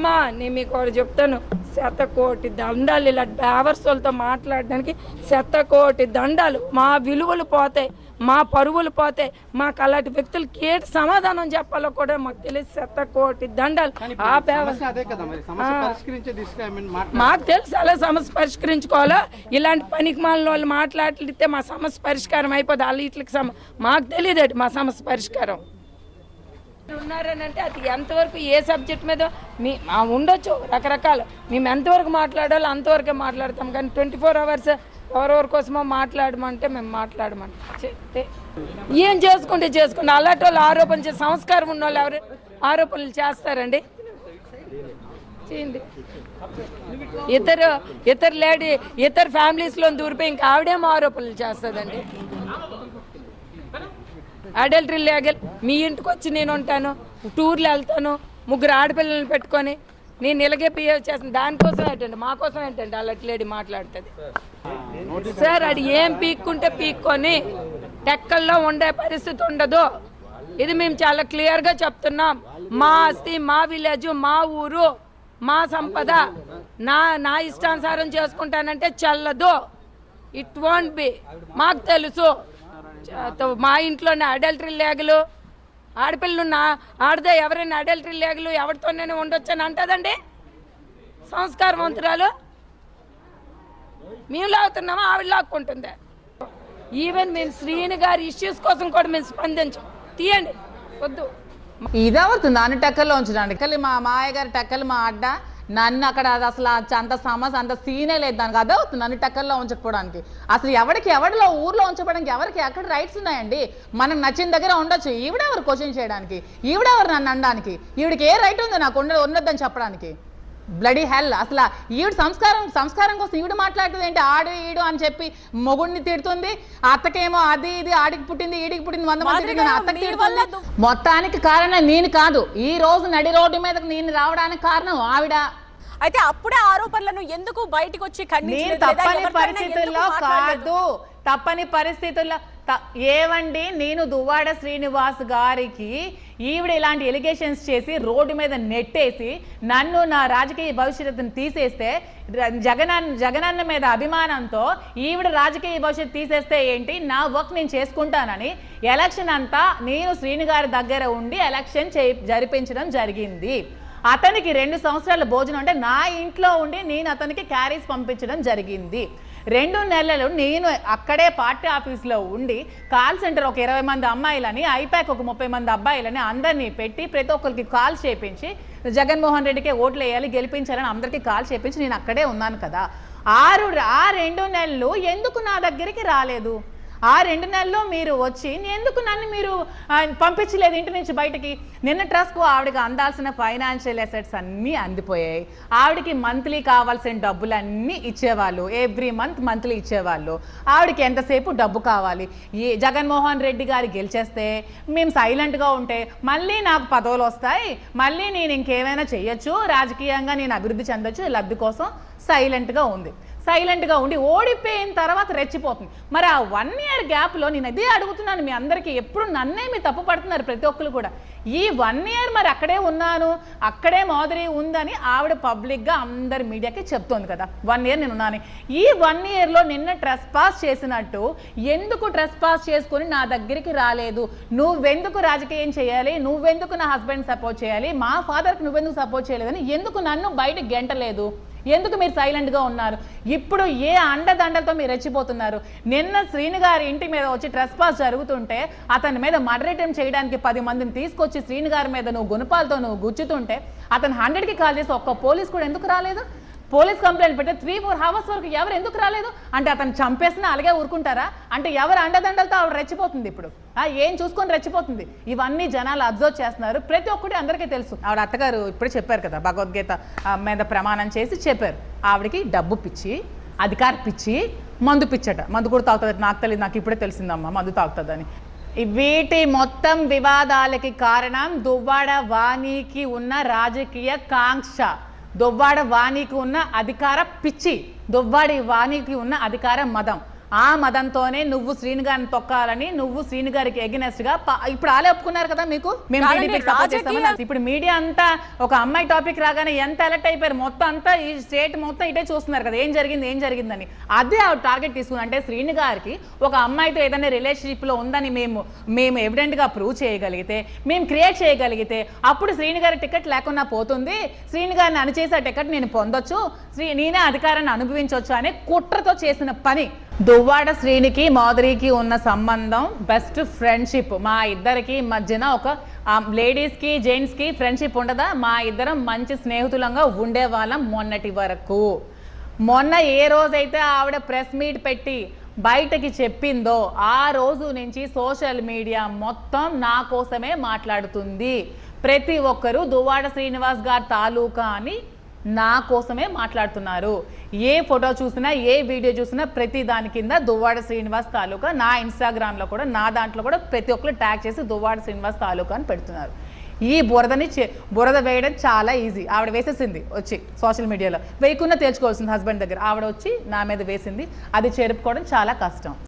అమ్మా నేను మీకు ఒకటి చెప్తాను, 100 కోటి దండాలు ఇలా డ్రైవర్స్తో మాట్లాడడానికి 100 కోటి దండాలు. మా విలువలు పోతాయి, మా పరువులు పోతాయి, మాకు అలాంటి వ్యక్తులకి ఏంటి సమాధానం చెప్పాలో కూడా మాకు తెలియదు. 100 కోటి దండాలు. మాకు తెలుసు అలా సమస్య పరిష్కరించుకోవాలో. ఇలాంటి పనికి మాలిన వాళ్ళు మాట్లాడితే మా సమస్య పరిష్కారం అయిపోతుంది. వాళ్ళు వీటికి మాకు తెలియదు మా సమస్య పరిష్కారం. ఉన్నారని అంటే అది ఎంతవరకు ఏ సబ్జెక్ట్ మీద ఉండొచ్చు రకరకాలు. మేము ఎంతవరకు మాట్లాడాలో అంతవరకే మాట్లాడతాం, కానీ 24 hours ఎవరెవరి కోసమో మాట్లాడమంటే మేము మాట్లాడమంటే చెప్తే ఏం చేసుకుంటే అలాంటి వాళ్ళు ఆరోపణ చేసి సంస్కారం ఉన్న వాళ్ళు ఎవరు ఆరోపణలు చేస్తారండి? చేయండి. ఇతర ఫ్యామిలీస్లో దూరిపోయి ఇంకా ఆవిడేమో ఆరోపణలు చేస్తుందండి. Adultery legal. మీ ఇంటికి వచ్చి నేను ఉంటాను, టూర్లు వెళ్తాను, 3 ఆడపిల్లలను పెట్టుకొని నేను ఇలాగే బిహేవ్ చేస్తాను. దానికోసం ఏంటండి, మా కోసం ఏంటండి అలాంటి లేడీ మాట్లాడుతుంది? సార్ అది ఏం పీక్కుంటే పీక్కొని టెక్కల్లో ఉండే పరిస్థితి ఉండదు. ఇది మేము చాలా క్లియర్గా చెప్తున్నాం. మా ఆస్తి, మా విలేజ్, మా ఊరు, మా సంపద నా ఇష్టానుసారం చేసుకుంటానంటే చెల్లదు. It won't be. మాకు తెలుసు. మా ఇంట్లోనే అడల్టరీ లేగలు, ఆడపిల్లలు ఆడదే ఎవరైనా అడల్టరీ లేగలు ఎవరితోనే ఉండొచ్చు అని అంటదండి సంస్కారవంతురాలు. మేము లాగుతున్నామా, ఆవిడ లాక్కుంటుందా? ఈవెన్ మేము శ్రీని గారి ఇష్యూస్ కోసం కూడా మేము స్పందించాం. తీయండి, వద్దు. ఇదవుతుంది నన్ను టెక్కల్లో ఉంచడానికి. మా మాయ గారి టెక్కలు మా అడ్డ నన్ను అక్కడ అసలు అంత సమస్య అంత సీనే లేదు దానికి. అదే అవుతుంది నన్ను టెక్కల్లో ఉంచకపోవడానికి. అసలు ఎవరిలో ఊర్లో ఉంచడానికి ఎవరికి ఎక్కడ రైట్స్ ఉన్నాయండి? మనకు నచ్చిన దగ్గర ఉండొచ్చు. ఈవిడెవరు క్వశ్చన్ చేయడానికి? ఈవిడెవరు నన్ను అనడానికి? ఈవిడికి ఏ రైట్ ఉంది నాకు ఉండొద్దని చెప్పడానికి? Bloody hell. అసలు ఈవిడ సంస్కారం కోసం ఈవిడ మాట్లాడుతుంది ఏంటి? ఆడు ఈడు అని చెప్పి మొగుడిని తిడుతుంది. అత్తకేమో అది ఇది ఆడికి పుట్టింది ఈడికి పుట్టింది 100 మంది అత్తకి తిడుతుంది. మొత్తానికి కారణం నేను కాదు. ఈ రోజు నడి రోడ్డు మీదకి నేను రావడానికి కారణం ఆవిడ. అయితే అప్పుడే ఆరోపణలను ఎందుకు బయటకు వచ్చి తప్పని పరిస్థితుల్లో కాదు, తప్పని పరిస్థితుల్లో ఏవండి. నేను దువ్వాడ శ్రీనివాస్ గారికి ఈవిడ ఇలాంటి ఎలిగేషన్స్ చేసి రోడ్డు మీద నెట్టేసి నన్ను నా రాజకీయ భవిష్యత్తును తీసేస్తే జగనన్న మీద అభిమానంతో ఈవిడ రాజకీయ భవిష్యత్తు తీసేస్తే ఏంటి, నా వర్క్ నేను చేసుకుంటానని ఎలక్షన్ అంతా నేను శ్రీని గారి దగ్గర ఉండి ఎలక్షన్ జరిపించడం జరిగింది. అతనికి 2 సంవత్సరాల భోజనం అంటే నా ఇంట్లో ఉండి నేను అతనికి క్యారీస్ పంపించడం జరిగింది. 2 నెలలు నేను అక్కడే పార్టీ ఆఫీస్లో ఉండి కాల్ సెంటర్ ఒక 20 మంది అమ్మాయిలని, ఐప్యాక్ ఒక 30 మంది అబ్బాయిలని అందరినీ పెట్టి ప్రతి ఒక్కరికి కాల్ చేయించి జగన్మోహన్ రెడ్డికే ఓట్లు వేయాలి గెలిపించాలని అందరికీ కాల్ చేయించి నేను అక్కడే ఉన్నాను కదా. ఆ 2 నెలలు ఎందుకు నా దగ్గరికి రాలేదు? ఆ 2 నెలల్లో మీరు వచ్చి ఎందుకు నన్ను మీరు పంపించలేదు ఇంటి నుంచి బయటికి? నిన్న ట్రస్ట్కు ఆవిడకి అందాల్సిన ఫైనాన్షియల్ అసెట్స్ అన్నీ అందిపోయాయి. ఆవిడకి మంత్లీ కావాల్సిన డబ్బులన్నీ ఇచ్చేవాళ్ళు. ఎవ్రీ మంత్లీ ఇచ్చేవాళ్ళు. ఆవిడకి ఎంతసేపు డబ్బు కావాలి? ఈ జగన్మోహన్ రెడ్డి గారు గెలిచేస్తే మేము సైలెంట్గా ఉంటే మళ్ళీ నాకు పదవులు వస్తాయి, మళ్ళీ నేను ఇంకేమైనా చెయ్యొచ్చు, రాజకీయంగా నేను అభివృద్ధి చెందొచ్చు, లబ్ధి కోసం సైలెంట్గా ఉండి ఓడిపోయిన తర్వాత రెచ్చిపోతుంది. మరి ఆ 1 year గ్యాప్లో నేను అదే అడుగుతున్నాను మీ అందరికీ. ఎప్పుడు నన్నే మీరు తప్పు పడుతున్నారు ప్రతి ఒక్కరు కూడా. ఈ 1 year మరి అక్కడే ఉన్నాను, అక్కడే మాదిరి ఉందని ఆవిడ పబ్లిక్గా అందరి మీడియాకి చెప్తోంది కదా. 1 year నేను ఉన్నాను. ఈ 1 yearలో నిన్న ట్రెస్ పాస్ చేసినట్టు ఎందుకు ట్రెస్ పాస్ చేసుకొని నా దగ్గరికి రాలేదు? నువ్వెందుకు రాజకీయం చేయాలి, నువ్వెందుకు నా హస్బెండ్ సపోర్ట్ చేయాలి, మా ఫాదర్కి నువ్వెందుకు సపోర్ట్ చేయలేదని ఎందుకు నన్ను బయటకు గెంటలేదు? ఎందుకు మీరు సైలెంట్గా ఉన్నారు? ఇప్పుడు ఏ అండదండలతో మీరు రెచ్చిపోతున్నారు? నిన్న శ్రీని గారి ఇంటి మీద వచ్చి ట్రెస్ పాస్ జరుగుతుంటే అతని మీద మర్డర్ అటెంప్ట్ చేయడానికి 10 మందిని తీసుకొచ్చి శ్రీని గారి మీద నువ్వు గుణపాలతో నువ్వు గుచ్చుతుంటే అతను 100కి కాల్ చేసి ఒక్క పోలీస్ కూడా ఎందుకు రాలేదు? పోలీస్ కంప్లైంట్ పెడితే 3-4 hours వరకు ఎవరు ఎందుకు రాలేదు? అంటే అతను చంపేసినా అలాగే ఊరుకుంటారా? అంటే ఎవరు అండదండలతో ఆవిడ రెచ్చిపోతుంది? ఇప్పుడు ఏం చూసుకొని రెచ్చిపోతుంది? ఇవన్నీ జనాలు అబ్జర్వ్ చేస్తున్నారు. ప్రతి ఒక్కటి అందరికీ తెలుసు. ఆవిడ అత్తగారు ఇప్పుడే చెప్పారు కదా, భగవద్గీత మీద ప్రమాణం చేసి చెప్పారు. ఆవిడకి డబ్బు పిచ్చి, అధికార పిచ్చి, మందు పిచ్చట. మందు కూడా తాగుతుంది, నాకు తెలియదు, నాకు ఇప్పుడే తెలిసిందమ్మా మందు తాగుతుందని. వీటి మొత్తం వివాదాలకి కారణం దువ్వాడ వాణికి ఉన్న రాజకీయ కాంక్ష, దువ్వాడ వాణికి ఉన్న అధికార పిచ్చి, దువ్వాడి వాణికి ఉన్న అధికార మదం. ఆ మదంతోనే నువ్వు శ్రీను గారిని తొక్కాలని నువ్వు శ్రీను గారికి ఎగనెస్ట్ గా ఇప్పుడు ఆలే ఒప్పుకున్నారు కదా మీకు మేము టీడీపీకి సపోర్ట్ చేస్తామని. ఇప్పుడు మీడియా అంతా ఒక అమ్మాయి టాపిక్ రాగానే ఎంత అలర్ట్ అయిపోయారు, మొత్తం అంతా ఈ స్టేట్ మొత్తం ఇటే చూస్తున్నారు కదా ఏం జరిగిందని. అదే ఆ టార్గెట్ తీసుకుని అంటే శ్రీను గారికి ఒక అమ్మాయితో ఏదైనా రిలేషన్షిప్ లో ఉందని మేము ఎవిడెంట్ గా ప్రూవ్ చేయగలిగితే, మేము క్రియేట్ చేయగలిగితే అప్పుడు శ్రీను గారి టికెట్ లేకుండా పోతుంది, శ్రీను గారిని అణిచేసి ఆ టికెట్ నేను పొందొచ్చు, నేనే అధికారాన్ని అనుభవించవచ్చు అనే కుట్రతో చేసిన పని. దువ్వాడ శ్రీనికి మాధురికి ఉన్న సంబంధం బెస్ట్ ఫ్రెండ్షిప్. మా ఇద్దరికి మధ్యన ఒక లేడీస్కి జెంట్స్కి ఫ్రెండ్షిప్ ఉండదా? మా ఇద్దరం మంచి స్నేహితులంగా ఉండేవాళ్ళం మొన్నటి వరకు. మొన్న ఏ రోజైతే ఆవిడ ప్రెస్ మీట్ పెట్టి బయటకి చెప్పిందో ఆ రోజు నుంచి సోషల్ మీడియా మొత్తం నా కోసమే మాట్లాడుతుంది. ప్రతి ఒక్కరూ దువ్వాడ శ్రీనివాస్ గారి తాలూకా అని నా కోసమే మాట్లాడుతున్నారు. ఏ ఫోటో చూసినా ఏ వీడియో చూసినా ప్రతి దాని కింద దువ్వాడ శ్రీనివాస్ తాలూకా, నా ఇన్స్టాగ్రామ్లో కూడా నా దాంట్లో కూడా ప్రతి ఒక్కరు ట్యాగ్ చేసి దువ్వాడ శ్రీనివాస్ తాలూకా అని పెడుతున్నారు. ఈ బురద వేయడం చాలా ఈజీ. ఆవిడ వేసేసింది వచ్చి సోషల్ మీడియాలో, వేయకుండా తేల్చుకోవాల్సింది హస్బెండ్ దగ్గర. ఆవిడ వచ్చి నా మీద వేసింది, అది చెరుపుకోవడం చాలా కష్టం.